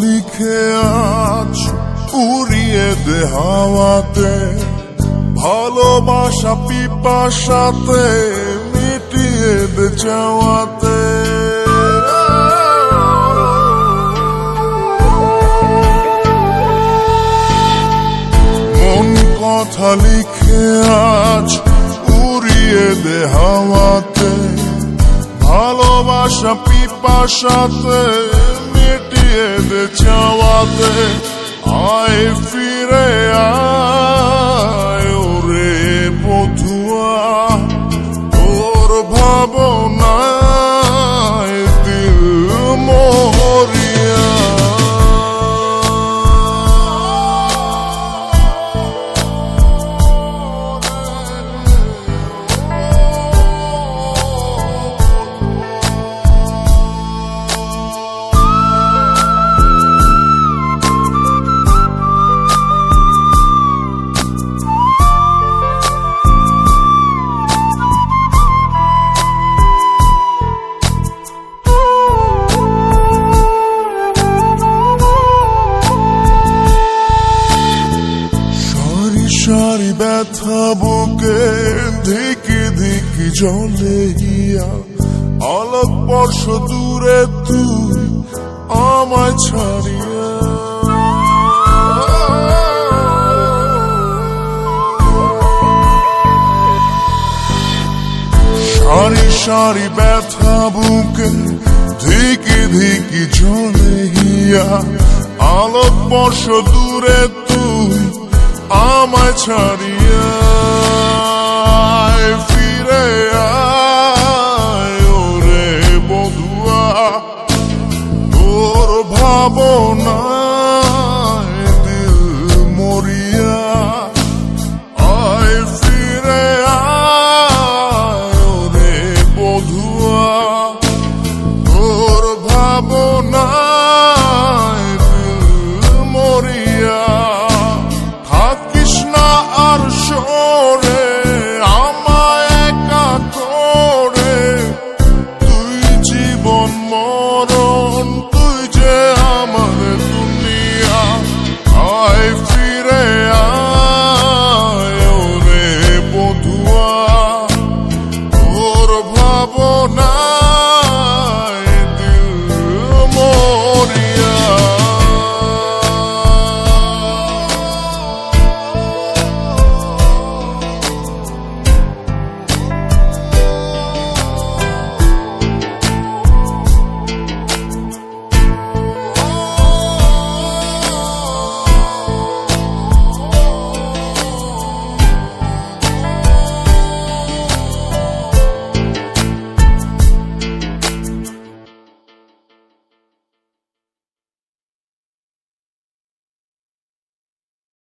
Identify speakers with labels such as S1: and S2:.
S1: লিখে আজ উড়িয়ে দে হাওয়াতে, ভালোবাসা পিপাসাতে মিটিয়ে দে চাওয়াতে। মন কথা লিখে আজ উড়িয়ে দে হাওয়াতে, ভালোবাসা পিপাসাতে মিটিয়ে দে চাওয়াতে। আয় ফিরে আয় ওরে বধুয়া, তোর ভাবনায় দিল মরিয়া। সারি ব্যথা বুকে ধিকি ধিকি জলে গিয়া, আলোক বর্ষ দূরে তুই আমায় ছাড়িয়া। সারি সারি ব্যথা বুকে ধিকি ধিকি জলে গিয়া, আলোক বর্ষ দূরে তুই আমায় ছাড়িয়া।